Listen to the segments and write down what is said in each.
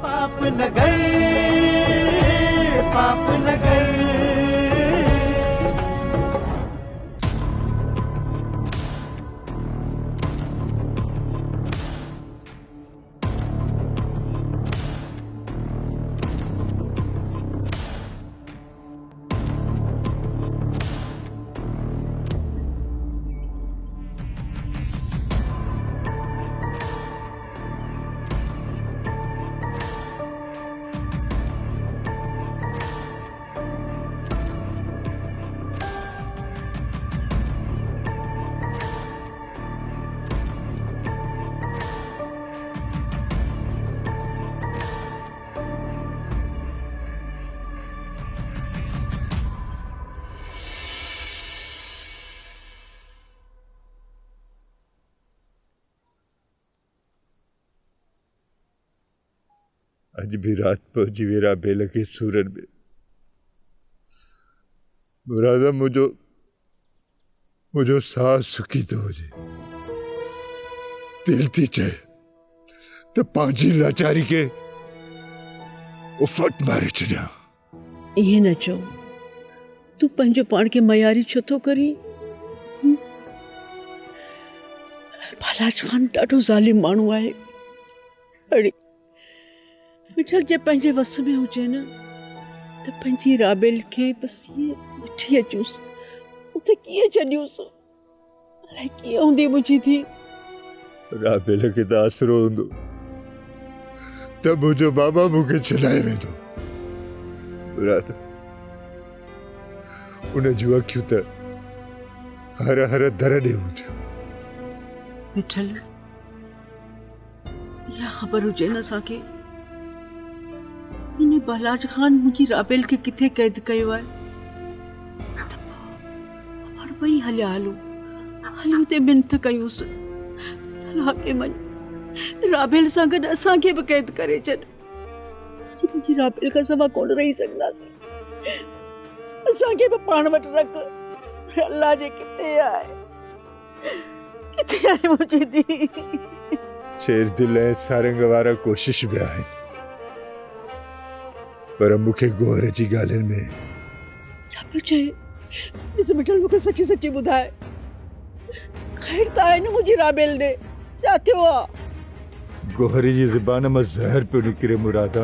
पाप नगर, पाप नगर। अज भी रात पहुंची वेरा बेल के सूरन में मुरादा मुझो साह सुखी तो हो जाए दिल थी चाहे तो पांची लाचारी के उफट मारे छा। ये न चो तू पंजो पान के मयारी छो तो करी। बालाज खान ॾाढो ज़ालिम माण्हू आहे। अड़ी मिठल जे पंहिंजे वस में हुजे न त पंहिंजी राबेल खे बसि ये वठी अचूंसि उते कीअं छॾियूंसि। अलाए कीअं हूंदी मुंहिंजी थी। राबेल के तो आसरो हूंदो त मुझो बाबा मूंखे छॾाए वेंदो। मुराद उन जूं अखियूं त हर हर दर ॾे हूंदियूं। मिठल इहा ख़बर हुजे न असांखे इन बालाज खान मुंहिंजी राबेल खे किथे क़ैद कयो आहे। पर भई हलिया हलूं उते मिंथ कयूंसि तलाके मन राबेल सां गॾु असांखे बि क़ैद करे छॾ। असीं मुंहिंजी राबेल खां सवा कोन रही सघंदासीं। असांखे बि पाण वटि रख। अल्लाह जे किथे आहे मुंहिंजी धीउ। शेर दिल ऐं सारंग वारा कोशिश भी आहिनि पर मूंखे गोहर जी ॻाल्हियुनि में छा पियो चए। ॾिस मिठल मूंखे सची सची ॿुधाए। ख़ैर त आहे न मुंहिंजी राबेल ॾे छा थियो आहे। गोहरी जी ज़बान मां ज़हर पियो निकिरे। मुरादा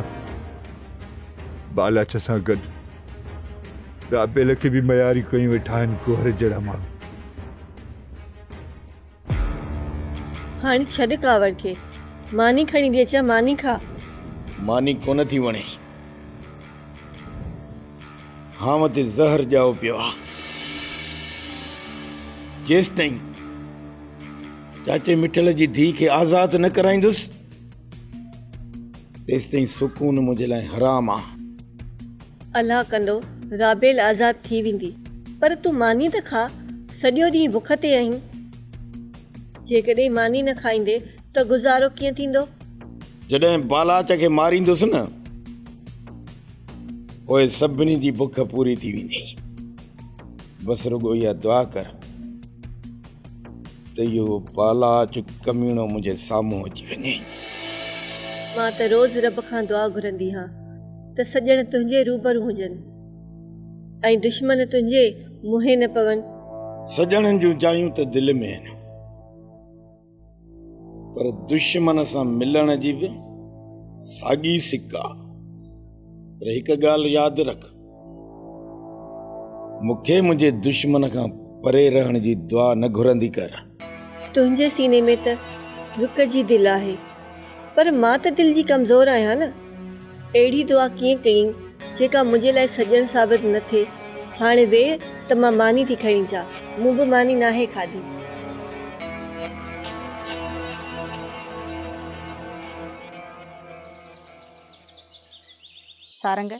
बालाच सां गॾु राबेल खे बि मयारी कयूं वेठा आहिनि गोहर जहिड़ा माण्हू। हाणे छॾ कावड़ खे मानी खणी ॾे। अचा मानी खा। मानी कोन थी वणे। हाँ मते ज़हर ॼाओ पियो आहे। जेसि ताईं चाचे मिठल जी धीउ खे आज़ाद न कराईंदुसि तेसि ताईं सुकून मुंहिंजे लाइ हराम आहे। अलाह कंदो राबेल आज़ाद थी वेंदी पर तूं मानी त खा। सॼो ॾींहुं बुख ते आहीं। जेकॾहिं मानी न खाईंदे त गुज़ारो कीअं थींदो। जॾहिं बालाच खे मारींदुसि न पोइ सभिनी जी बुख पूरी थी वेंदी। बसि रुगो इहा दुआ कर त इहो बालाच कमीणो मुंहिंजे साम्हूं अची वञे। मां त रोज़ रब खां दुआ घुरंदी हां त सॼण तुंहिंजे रूबरू हुजनि ऐं दुश्मन तुंहिंजे मुंहं न पवनि। सॼणनि जूं जायूं त दिलि में आहिनि पर दुश्मन सां मिलण जी बि साॻी सिका। पर हिकु ॻाल्हि यादि रख मूंखे मुंहिंजे दुश्मन खां परे रहण जी दुआ न घुरंदी कर। तुंहिंजे सीने में त रुक जी दिलि आहे पर मां त दिलि जी कमज़ोर आहियां न। अहिड़ी दुआ कीअं कयईं जेका मुंहिंजे लाइ सॼण साबित न थिए। हाणे वेह त मां मानी थी खणी अचां। मूं बि मानी नाहे खाधी। सारंग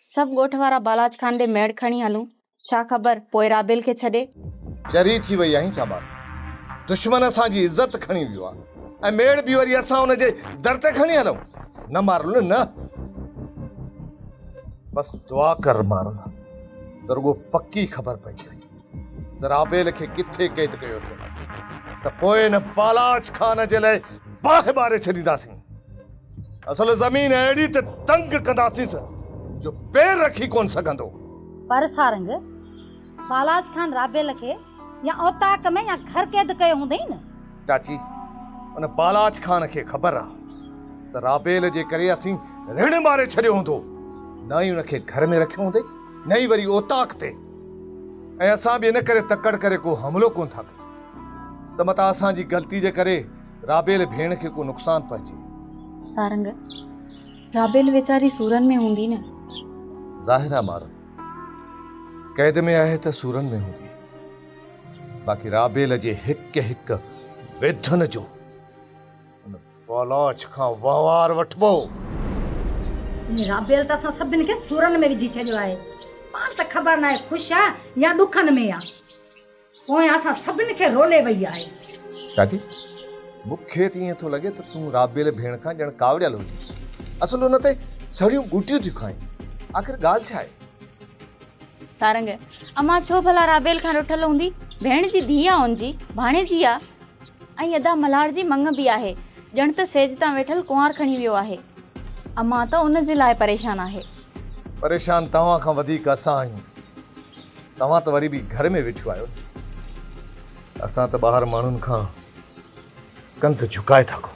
सब ॻोठ वारा बालाज खान ॾे मेड़ खणी हलूं। छा ख़बर पोइ राबेल खे छॾे। चरी थी वई आहीं छा ॿार। दुश्मन असांजी इज़त खणी वियो आहे ऐं मेड़ बि वरी असां हुनजे दर ते खणी हलूं। न मारुल न। बस दुआ कर मारुल त रुगो पक्की ख़बर पइजी वञे त राबेल खे किथे क़ैद कयो अथई त पोइ न बालाज खान जे लाइ बाहि ॿारे छॾींदासीं असल ज़मीन अहिड़ी त तंग कंदासींसि जो पैर रखी कोन सघंदो। पर सारंग बालाज खान राबेल खे या औताक में या घर कैद कयो हूंदई न। चाची उन बालाज खान खे ख़बर आहे त राबेल जे करे असीं ऋण मारे छॾियो हूंदो, न ई उनखे घर में रखियो हूंदई न ई वरी ओताक ते। ऐं असां बि इन करे तकड़ करे को हमिलो कोन था कयूं त मता असांजी ग़लती जे करे राबेल भेण खे को नुक़सान पहुचे। सारंग राबेल वीचारी सूरन में हूंदी न। ज़ाहिर आहे मार कैद में आहे त सूरन में हूंदी, बाक़ी राबेल जे हिक हिक वेधन जो उन बालाज खां वहिंवार वठबो। राबेल त असां सभिनि खे सूरन में विझी छॾियो आहे, पाण त ख़बर न आहे ख़ुशि आहे या ॾुखनि में आहे, पोइ असां सभिनि खे रोले वई आहे। चाची मूंखे त ईअं थो लॻे त तूं राबेल भेण खां ॼण कावड़ियल हुजे, असल हुन ते सड़ियूं गुटियूं थियूं खाईं। आख़िर ॻाल्हि छा आहे? सारंग अमां छो भला राबेल खां रुठल हूंदी? भेण जी धीउ आहे हुनजी, भाणे जी आहे, ऐं अदा मल्हार जी मंग बि आहे, ॼण त सेज तां वेठल कुंवार खणी वियो आहे। अमां त उन जे लाइ परेशान आहे। परेशान तव्हां खां वधीक असां आहियूं। तव्हां त वरी बि घर में वेठियो आहियो, असां त ॿाहिरि माण्हुनि खां कंध झुकाए था को।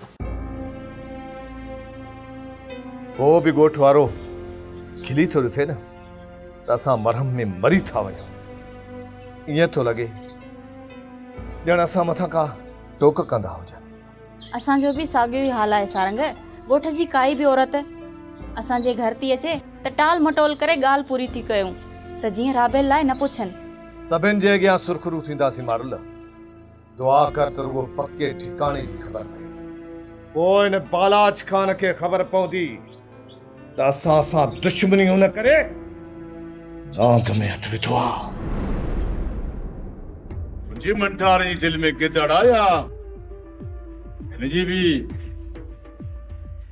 को बि ॻोठ वारो खिली थो ॾिसे न त असां मरहम में मरी था वञूं। ईअं थो लॻे ॼण असां मथां का टोक कंदा हुजनि। असांजो बि साॻियो ई हाल आहे सारंग। ॻोठ जी काई बि औरत असांजे घर थी अचे त टाल मटोल करे ॻाल्हि पूरी थी कयूं त जीअं राबेल लाइ न पुछनि। सभिनि जे अॻियां सुरखरू थींदासीं मारुल। दुआ कर त रुगो पके ठिकाणे जी ख़बर पए, पोइ इन बालाज खान खे ख़बर पवंदी त असां दुश्मनी हुन करे आंग में हथ विधो आहे। मुंहिंजे मंठार जी दिलि में गिदड़ आया, हिनजी बि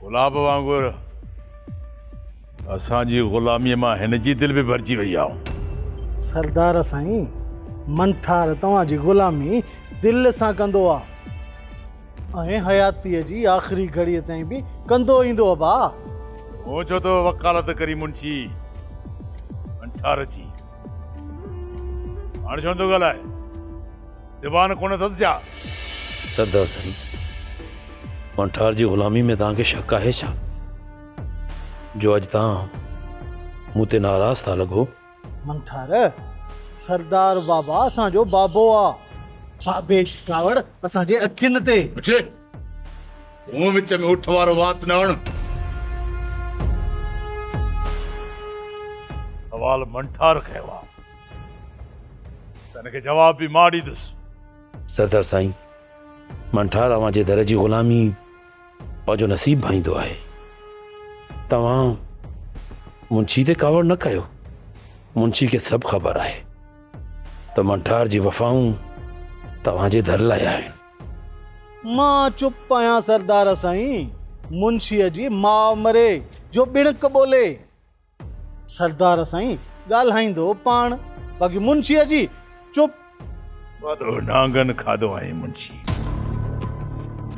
गुलाब वांगुरु असांजी ग़ुलामीअ मां हिनजी दिलि बि भरिजी वई आहे। सरदार साईं, मंठार तव्हांजी ग़ुलामी दिलि सां कंदो आहे ऐं हयातीअ जी आख़िरी घड़ीअ ताईं बि कंदो ईंदो आहे। भाउ हो छो तो वकालत करी मुंशी मंठार जी, हाणे छो थो ॻाल्हाए? ज़बान कोन अथसि छा? सरदार साईं, मंठार जी ग़ुलामी में तव्हांखे शक आहे छा जो अॼु तव्हां मूं ते नाराज़ था लॻो? मंठार सरदार बाबा असांजो बाबो आहे। बाबे कावड़ असांजे अखियुनि ते। अचे मूं विच में उठ वारो वात न हण। सवाल मंठार कयो आहे, तनखे जवाब बि मां ॾींदुसि। सरदार साईं, मंठार अव्हां जे दर जी ग़ुलामी पंहिंजो नसीब भाईंदो आहे। तव्हां मुंशी ते कावड़ न कयो। मुंशी खे सभु ख़बर आहे त मंठार जी वफ़ाऊं तव्हांजे दर लाइ आहिनि। मां चुप आहियां सरदार साईं। मुंशीअ जी माउ मरे जो बिणक ॿोले। सरदार साईं ॻाल्हाईंदो पाण, बाक़ी मुंशीअ जी चुप। वॾो नांगन खाधो आहे मुंशी।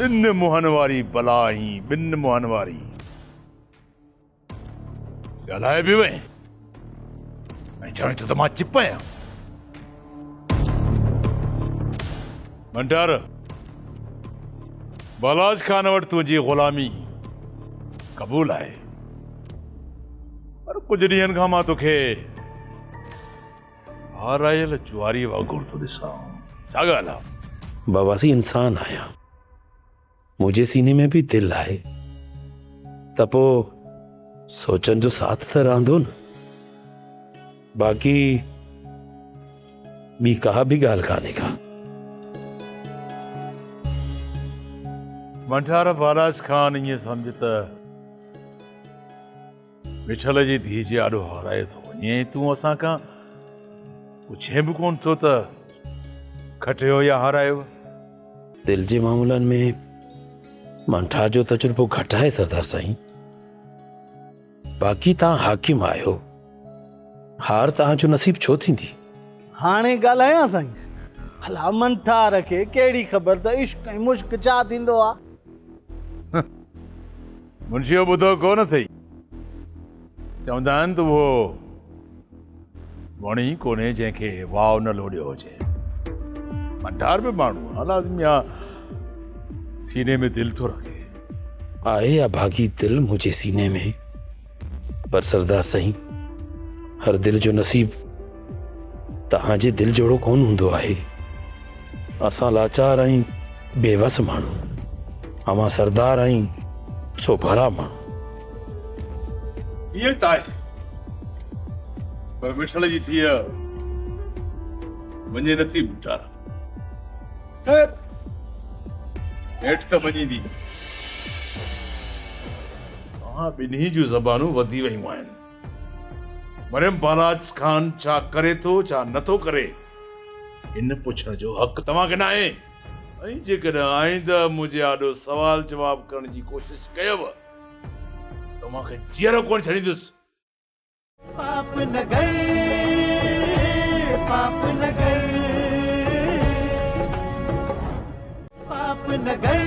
ॿिन मुहन वारी बला आई, ॿिन मुहन वारी। ॻाल्हाए बि वई ऐं चवणी त मां चिप आहियां। मंठार, बालाज खान वटि तुंहिंजी ग़ुलामी क़बूल आहे, पर कुझु ॾींहंनि खां मां तोखे हारायल जुआरी वांगुरु थो ॾिसां। छा ॻाल्हि आहे? बाबासी इंसान आहियां, मुंहिंजे सीने में बि दिलि आहे, त पोइ सोचनि जो साथ त रहंदो न। बाक़ी ॿी का बि ॻाल्हि कान्हे का। मंठार, बालाज खान ईअं सम्झ त मिठल जी धीउ जे आॾो हाराए थो वञे। तूं असां खां पुछे बि कोन थो त खटियो या हारायो। दिल जे मामलनि में मंठार जो तजुर्बो घटि आहे सरदार साईं। बाक़ी तव्हां हाकिम आहियो, हार तव्हांजो नसीब छो थींदी? हाणे ॻाल्हायां साईं। भला मंठार खे कहिड़ी ख़बर त इश्क ऐं मुश्क छा थींदो आहे। मुंशियो ॿुधो कोन अथई, चवंदा आहिनि त उहो वणी कोन्हे जंहिंखे वाव न लोॾियो हुजे। मंठार बि माण्हू हालाज़मी आहे सीने में दिलि थो रखे। आहे या भागी दिल मुंहिंजे सीने में, पर सरदार साईं हर दिल जो नसीब तव्हांजे दिल जहिड़ो कोन हूंदो आहे। असां लाचार ऐं बेवस माण्हू, अवां सरदार ऐं सो भरा माण्हू। ईअं त आहे, पर मिठल जी धीअ वञे नथी मुंठारा। ख़ैर हेठि त वञींदी। तव्हां ॿिन्ही जूं ज़बानूं वधी वयूं आहिनि। मरियम बालाज खान छा करे थो छा नथो करे, इन पुछण जो हक़ तव्हांखे न आहे। ऐं जेकॾहिं आईंदा मुंहिंजे आॾो सवाल जवाब करण जी कोशिश कयव, तव्हांखे जीअरो कोन छॾींदुसि। पाप नगर, पाप नगर, पाप नगर,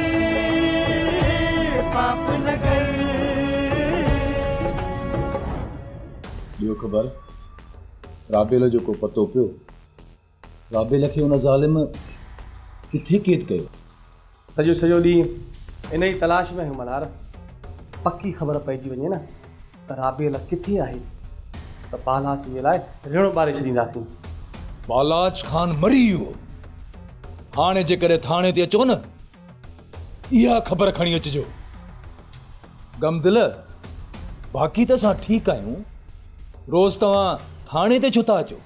पाप नगर। ॿियो ख़बर राबेल जो को पतो पियो? राबेल खे उन ज़ालिम किथे क़ैद कयो? सॼो ॾींहुं इन ई तलाश में आहियूं मल्हार। पकी ख़बर पइजी वञे न त राबेल किथे आहे त बालाच जे लाइ रिणो ॿारे छॾींदासीं। बालाज खान मरी वियो। हाणे जेकॾहिं थाणे ते अचो न, इहा ख़बर खणी अचिजो। गमदिल, बाक़ी त असां ठीकु आहियूं। रोज़ तव्हां थाणे ते छो था अचो?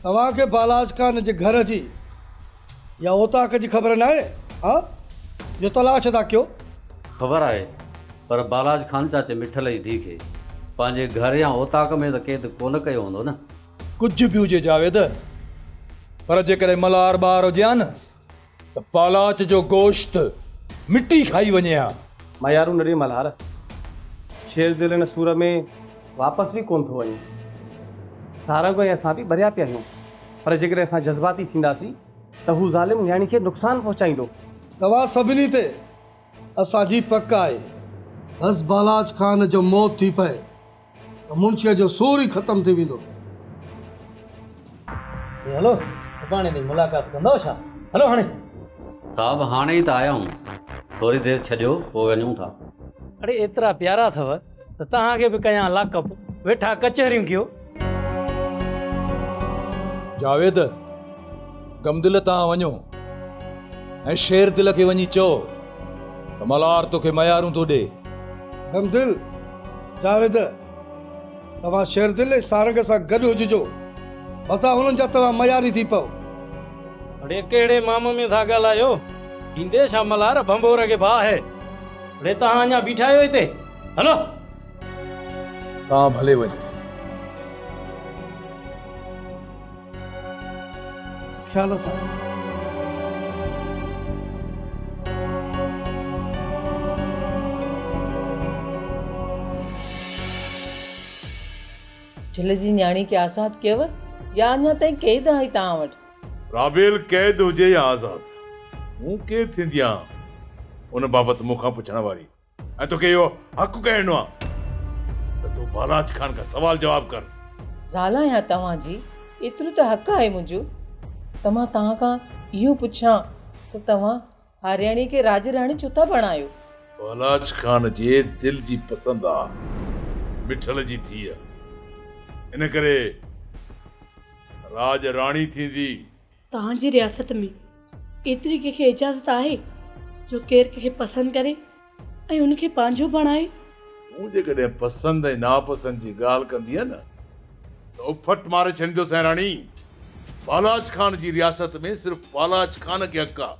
तव्हांखे बालाज खान जे घर जी या ओताक जी ख़बर न आहे? हा, जो तलाश था कयो? ख़बर आहे, पर बालाज खान चाचे मिठल जी धीउ खे पंहिंजे घर या ओताक में त क़ैद कोन कयो हूंदो न। कुझु बि हुजे जावेद, पर जेकॾहिं मल्हार ॿार हुजे हा न, त बालाच जो गोश्त मिटी खाई वञे हा। मयारू न ॾे मल्हार, शेर दिल इन सूर में वापसि बि कोन थो वञे। सारंग ऐं असां बि भरिया पिया आहियूं, पर जेकॾहिं असां जज़्बाती थींदासीं त हू ज़ालिम न्याणी खे नुक़सानु पहुचाईंदो। तव्हां सभिनी ते असांजी पक आहे। बस बालाज खान जो मौत थी पए त मुंशीअ जो सूर ई ख़तमु थी वेंदो। हलो सुभाणे ॾींहुं मुलाक़ात कंदव छा? हलो हाणे साहब, हाणे ई त आया आहियूं, थोरी देरि छॾियो पोइ वञूं था। अड़े एतिरा प्यारा अथव त तव्हांखे बि कयां लाकअप, वेठा कचहरियूं कयो। जावेद, गमदिल तव्हां वञो ऐं शेर दिल खे वञी चओ त मल्हार तोखे मयारूं थो ॾे। गमदिल, जावेद, तव्हां शेर दिल ऐं सारंग सां गॾु हुजिजो, मथां हुननि जा तव्हां मयारी थी पओ। अड़े कहिड़े माम में था ॻाल्हायो? ईंदे छा मल्हार भंबोर खे भाउ आहे? अड़े तव्हां अञा बीठा आहियो हिते? हलो तव्हां भले वञो। ख़्याल सां। दिल जी न्याणी खे आज़ाद कयव या अञा ताईं क़ैद आहे तव्हां वटि? राबेल क़ैद हुजे या आज़ाद, मूं केरु थींदी आहियां उन बाबति मूंखां पुछण वारी। ऐं तोखे इहो हक़ कहिड़ो आहे त तूं बालाज खान खां सवाल जवाब कर। ज़ाल आहियां तव्हांजी, एतिरो त हक़ आहे मुंहिंजो। त मां तव्हां खां इहो पुछां त तव्हां हारियाणी खे राज राणी छो था बणायो? बालाज खान जे दिल जी पसंद आहे मिठल जी धीअ, इन करे राज राणी थींदी। तव्हांजी रियासत में एतिरी कंहिंखे इजाज़त आहे जो केरु कंहिंखे पसंदि करे ऐं उनखे पंहिंजो बणाए? मूं जेकॾहिं पसंदि ऐं नापसंदि जी ॻाल्हि कंदी आहे न त उफट मारे छॾींदुसि। ऐं राणी, बालाज खान जी रियासत में सिर्फ़ु बालाज खान खे हक़ आहे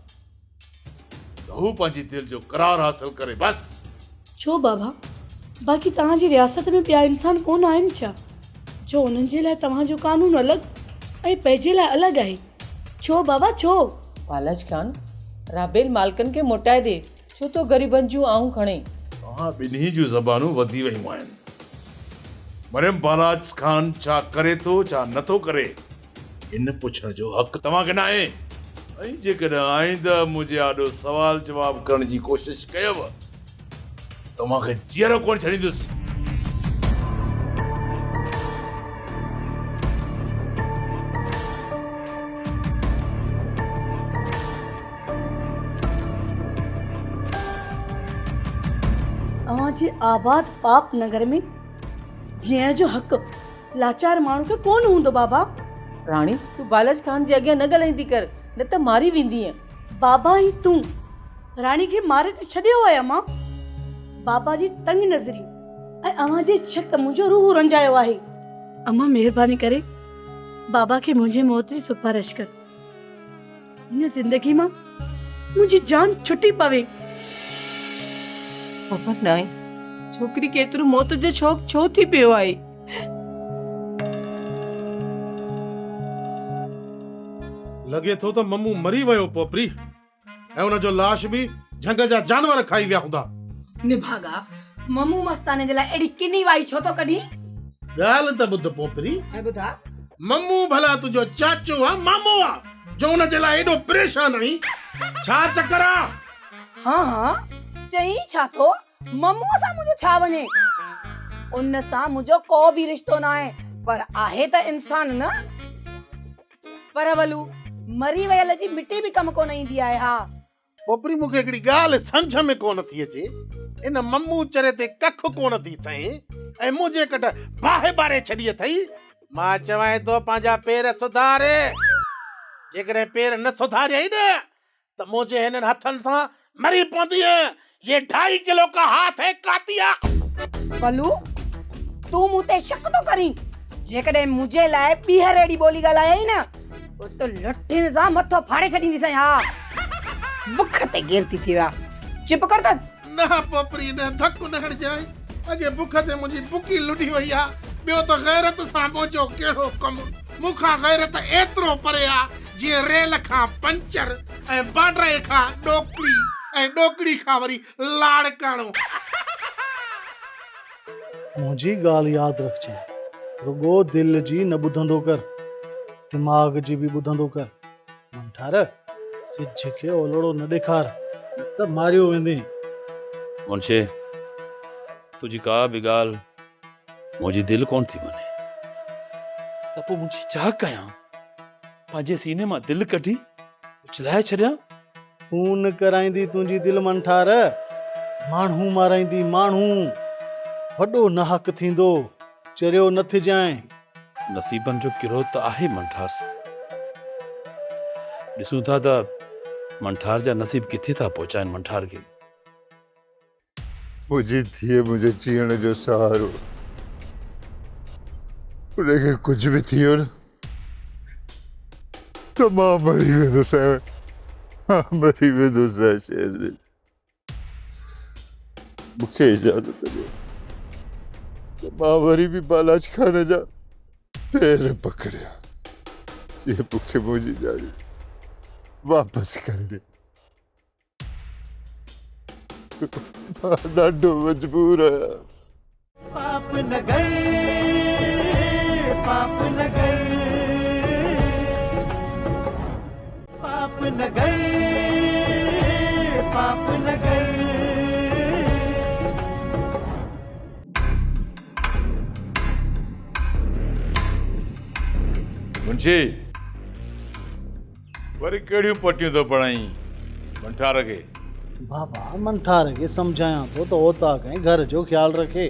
त हू पंहिंजी दिलि जो करार हासिल करे, बस। छो बाबा, बाक़ी तव्हांजी रियासत में ॿिया इंसान कोन आहिनि छा जो उन्हनि जे लाइ तव्हांजो कानून अलॻि ऐं पंहिंजे लाइ अलॻि आहे? छो बाबा छो? बालाज खान राबेल मालकनि खे मोटाए ॾे, छो तो ग़रीबनि जूं आऊं खणे। तव्हां ॿिन्ही जूं ज़बानूं वधी वयूं आहिनि। मरियम बालाज खान छा करे थो छा नथो करे, इन पुछण जो हक़ तव्हांखे न आहे। ऐं जेकॾहिं आईंदा मुंहिंजे आॾो सवाल जवाब करण जी कोशिश कयव, तव्हांखे जीअरो कोन छॾींदुसि। अवां जे आबाद पाप नगर में जीअण जो हक़ लाचार माण्हू खे कोन हूंदो बाबा। राणी तूं बालाज खान जे अॻियां न ॻाल्हाईंदी कर, न त मारी वेंदीअ। बाबा ई तूं राणी खे मारे ते छॾियो आहे अम्मा। बाबा जी तंग नज़री ऐं अव्हां जे शक मुंहिंजो रूह रंजायो आहे। अम्मा महिरबानी करे बाबा खे मुंहिंजे मौत जी सिफारिश कर। हिन ज़िंदगी मां मुंहिंजी जान छुटी पवे। बाबा नाए, छोकिरी के एतिरो मौत जो शौक़ छो थी पियो आहे? लगे थो त मम्मू मरी वियो पोपरी ऐं उन जो लाश भी झंग जा जानवर खाई विया हूंदा। निभागा मम्मू मस्ताने जे लाइ एड़ी किनी वाई छो तो कढी? ॻाल्हि त ॿुध पोपरी, ऐं ॿुधा मम्मू भला तुंहिंजो चाचो आ मामो आ जो उन जे लाइ एॾो परेशान आई? छा चक्कर आ? हाँ हाँ चई छा थो? मम्मू सां मुंहिंजो छा वञे? उन सां मुंहिंजो को बि रिश्तो न आहे, पर आहे त इंसान न। पर वलू मरी वयल जी मिटी भी कम कोन ईंदी आहे। हा पोपरी मूंखे हिकिड़ी ॻाल्हि सम्झ में कोन थी अचे। इन मम्मू चरे ते कख कोन थी सहे ऐं मुंहिंजे कट बाहि बारे छॾी अथई। मां चवां थो पंहिंजा पेर सुधारे। जेकॾहिं पेर न सुधारियई न त मुंहिंजे हिननि हथनि सां मरी पवंदीअ। ये 2.5 किलो का हाथ है कातिया। वलू तू मूं ते शक तो करी? जेकॾहिं मुंहिंजे लाइ ॿीहर अहिड़ी ॿोली ॻाल्हायई न तो लठिन सां मथो फाड़े छॾींदीसई। हा बुख ते गिरती थी विया। चुप कर त। न पोपरी न धक न हड़जाए। अॻे बुख ते मुंहिंजी बुकी लुटी वई आ। ॿियो त गैरत सां मुंहिंजो कहिड़ो कमु। मूंखां गैरत एतिरो परे आ जीअं रेल खां पंचर ऐं बाड्राए खां डोकड़ी ऐं डोकड़ी खां वरी लाड़काणो। मुंहिंजी ॻाल्हि यादि रखिजे, रुगो दिल जी न ॿुधंदो कर, दिमाग़ जी बि ॿुधंदो कर। मंठार सिज खे ओलड़ो न ॾेखार, न त मारियो वेंदे। मुंशे तुझी का बि ॻाल्हि मुंहिंजी दिलि कोन थी मञे त पोइ मुंहिंजी छा कयां? पंहिंजे सीने मां दिलि कढी उछलाए छॾियां? खून कराईंदी तुंहिंजी दिलि मंठार, माण्हू माराईंदी माण्हू। वॾो नाहक थींदो, चरियो न थिजांइ। नसीबनि जो किरो त आहे मंठार सां। ॾिसूं था त मंठार जा नसीब किथे था पहुचाइनि मंठार खे। मुंहिंजी धीअ मुंहिंजे जीअण जो सहारो। उनखे कुझु बि थियो न त मां मरी वेंदुसि। मां मरी वेंदुसि शेर दिल। मूंखे इजाज़त ॾियो त मां वरी बि बालाज खान जा पैर पकड़िया। जीअं मूंखे मुंहिंजी ॾाॾी वापसि करे। मां ॾाढो मजबूर आहियां। पाप न गए, पाप न गए, पाप न गए, पाप न गए। मुंशी वरी कहिड़ियूं पटियूं थो पढ़ाई मंठार खे? बाबा मंठार खे सम्झायां थो त ओता कंहिं घर जो ख्याल रखे।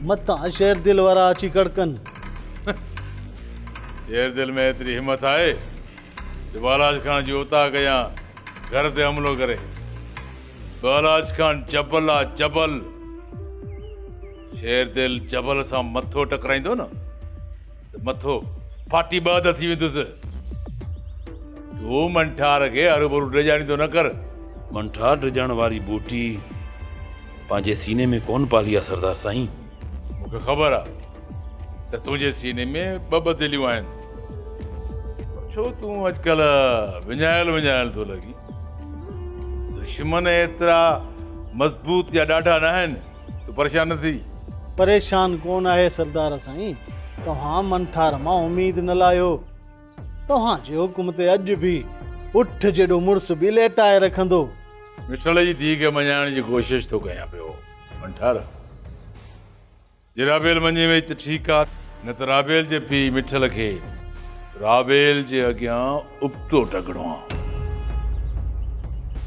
मतां शेर दिल वारा अची कड़कनि। शेर दिल में एतिरी हिम्मत आहे जो बालाज खान जी ओता कयां घर ते हमलो करे? बालाज खान जबल आ जबल। शेर दिल जबल सां मथो टकराईंदो न त मथो फाटी ॿ थी वेंदुसि। तूं मंठार खे हरू भरू डिॼाणींदो न कर। मंठार डिॼण वारी बूटी पंहिंजे सीने में कोन पाली आहे सरदार साईं। मूंखे ख़बर आहे त तुंहिंजे सीने में ॿ दिलियूं आहिनि। छो तूं अॼुकल्ह विञायल थो लॻी? दुश्मन एतिरा मज़बूत या ॾाढा न आहिनि। तूं परेशान न थी। परेशान कोन आहे सरदार साईं। तव्हां मंठार मां उम्मीद न लायो। तव्हां जे हुकुम ते अॼु बि उठ जेॾो मुड़ुस बि लेटाए रखंदो। मिठल जी धी खे मञाइण जी कोशिश थो कयां पियो। मंठार जे राबेल मञे वई त ठीकु आहे, न त राबेल जे पीउ मिठल खे राबेल जे अॻियां उबतो टगणो आहे।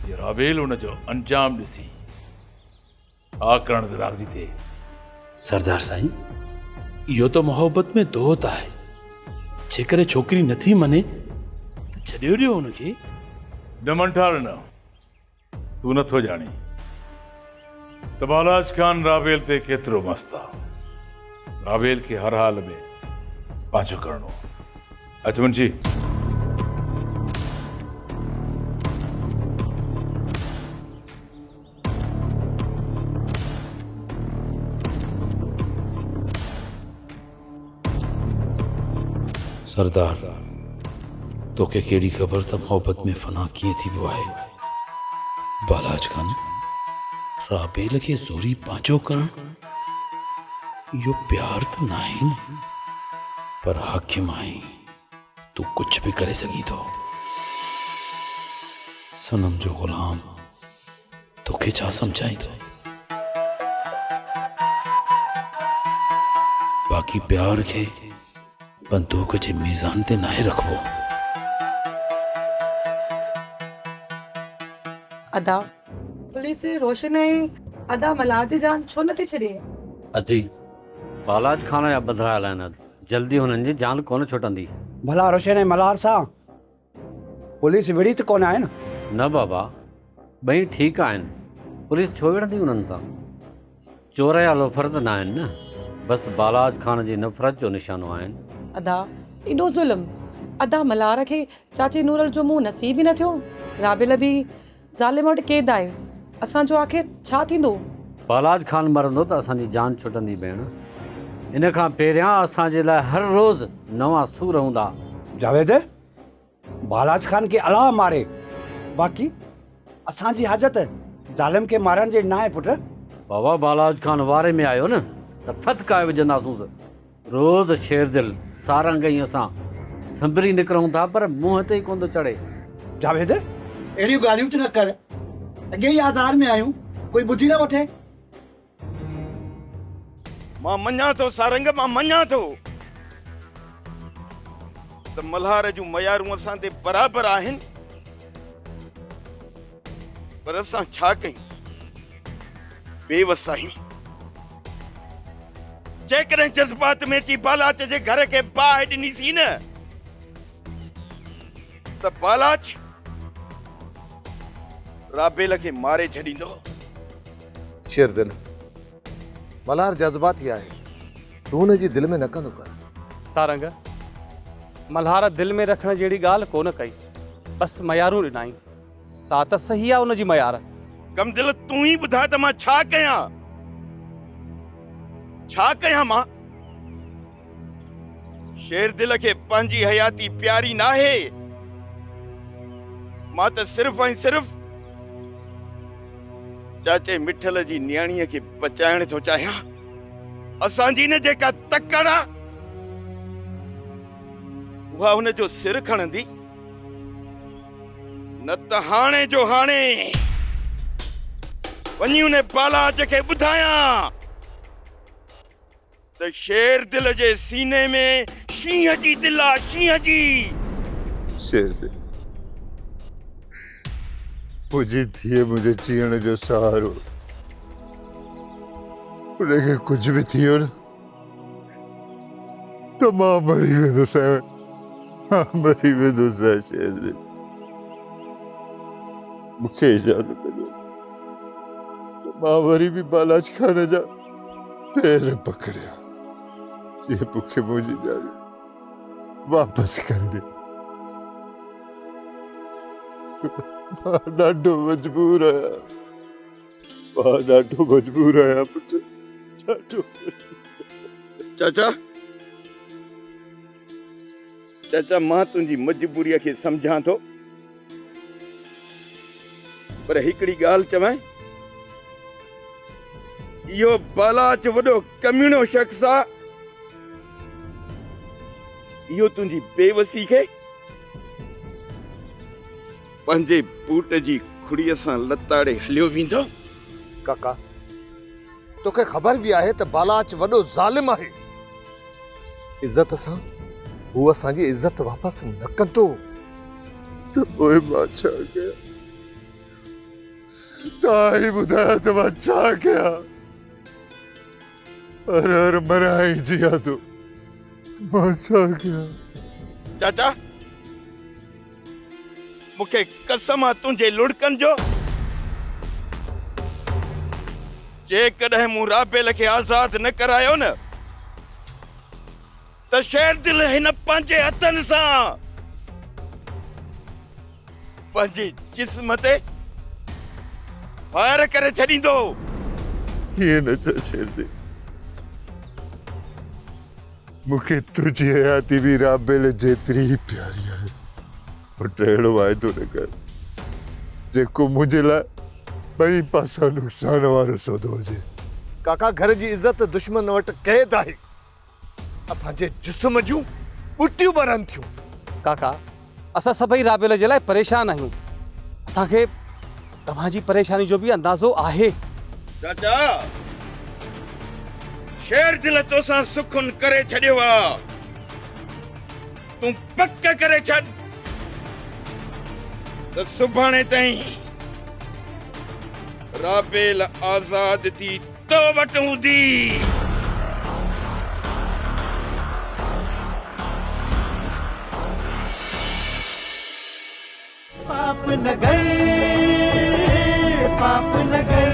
जे राबेल हुनजो अंजाम ॾिसी हा करण ते राज़ी थिए। सरदार साईं, इहो त मोहब्बत में दोहत आहे। जेकॾहिं छोकिरी नथी मञे त छॾियो ॾियो हुनखे। न मंठार न, तूं नथो ॼाणी त बालाज खान राबेल ते केतिरो मस्त आहे। राबेल खे हर हाल में पंहिंजो करणो। अच मुंशी। सरदार, तोखे कहिड़ी ख़बर त मोहब्बत में फना कीअं थींदो आहे। बालाज खान राबेल खे ज़ोरी पंहिंजो करणु इहो प्यार त न आहे न, पर हाकिम आहे, तू कुछ भी करे सघी थो। सनम जो गुलाम तोखे छा समझाई थो। बाक़ी प्यार खे बंदूक जे मीज़ान ते नाहे रखबो। अदा पुलिस रोशन ऐं अदा मल्हार जी जान छो नथी छॾे? अजी बालाज खान जा बदिरायल आहिनि, जल्दी हुननि जी जान कोन छुटंदी। भला रोशन ऐं मल्हार सां पुलिस विड़ी त कोन आहे न? न बाबा, ॿई ठीकु आहिनि। पुलिस छो विढ़ंदी हुननि सां? चोर या लोफर त न आहिनि न, बसि बालाज खान जी नफ़रत जो निशानो आहिनि। अदा एॾो ज़ुल्म, अदा मल्हार खे चाची नूरल जो मुंहुं नसीब ई न थियो। राबेल बि ज़ालिम वटि क़ैद आहे। असांजो आख़िर छा थींदो? बालाज खान मरंदो त असांजी जान छुटंदी भेण। इन खां पहिरियां असांजे लाइ हर रोज़ नवां सूर हूंदा। जावेद, बालाज खान खे अलाह मारे, बाक़ी असांजी हाजत ज़ालिम खे मारण जी न आहे पुट। बाबा बालाज खान वारे में आयो न त फतकाए विझंदासूंसि। रोज़ शेर दिल सारंग ई असां संभरी निकिरूं था, पर मुंहं ते ई कोन थो चढ़े। जावेद, अहिड़ियूं ॻाल्हियूं तूं न कर। अॻे ई आज़ार में आहियूं, कोई ॿुधी न वठे। मां मञा थो सारंग, मां मञा थो त मल्हार जूं मयारूं असां ते बराबरि आहिनि, पर असां छा कयूं? बेवस आहियूं। जेकॾहिं जज़्बात में अची बालाच जे घर खे बाहि ॾिनीसीं न, त बालाच राबेल खे मारे छॾींदो। शेरदिल, मल्हार जज़्बाती आहे, तूं हुनजी दिलि में न कंदो कर। सारंग, मल्हार दिलि में रखण जहिड़ी ॻाल्हि कोन कई, बसि मयारूं ॾिनाई। सा त सही आहे हुनजी मयार। कमदिल, तूं ई ॿुधा त मां छा कयां? छा कयां मां? शेरदिल खे पंहिंजी हयाती प्यारी नाहे। मां त सिर्फ़ ऐं सिर्फ़ चाचे मिठल जी न्याणीअ खे बचाइण थो चाहियां। असांजी न जेका तकड़ आहे उहा हुनजो सिर खणंदी, न त हाणे जो हाणे वञी उन बालाज खे ॿुधायां त शेर दिल जे सीने में शींहं जी दिल आहे, शींहं जी। शेर दिल, मुंहिंजी धीअ मुंहिंजे जीअण जो सहारो, उनखे कुझु बि थियो न त मां मरी वेंदुसि, मां मरी वेंदुसि। शेर दिल, मूंखे इजाज़त ॾियो त मां वरी बि बालाज खान जा पैर पकड़िया, जे मूंखे मुंहिंजी ॼाणी वापसि करे ॾे। मां ॾाढो मजबूर आहियां, मां ॾाढो मजबूर आहियां पुट, ॾाढो। चाचा, चाचा, मां तुंहिंजी मजबूरीअ खे सम्झां थो, पर हिकिड़ी ॻाल्हि चवां, इहो बालाच वॾो कमीणो शख़्स आहे। इहो तुंहिंजी बेवसी खे पंहिंजे पुट जी खुड़ीअ सां लताड़े हलियो वेंदो? काका तोखे ख़बर भी आहे त बालाच वॾो ज़ालिम आहे। इज़त सां हू असांजी इज़त वापसि न कंदो। त पोइ मां छा कयां? तव्हां ई ॿुधायो त मां छा कयां? हर मराई जिया तो मां छा कयां? चाचा मूंखे कसम आहे तुंहिंजे लुड़कनि जो, जेकॾहिं मूं राबेल खे आज़ाद न करायो न त शेर दिल हिन पंहिंजे हथनि सां पंहिंजे जिस्म ते फायर करे छॾींदो। ये न था शेर दे, मूंखे तुझी हयाती भी राबेल जेतिरी ही प्यारी आहे। पर अहिड़ो वाइदो न कर जेको मुंहिंजे लाइ ॿई पासा नुक़सान वारो सौदो हुजे। काका घर जी इज़त दुश्मन वटि क़ैद आहे। असांजे जिस्म जूं ॿुटियूं ॿरनि थियूं। काका असां सभई राबेल जे लाइ परेशान आहियूं। असांखे तव्हांजी परेशानी जो भी अंदाज़ो आहे। चाचा शेर दिल तोसां सुखुन करे छॾियो आहे। तूं पक करे छॾ त सुभाणे ताईं राबेल आज़ाद थी तो वटि हूंदी। पाप न गए, पाप न गए।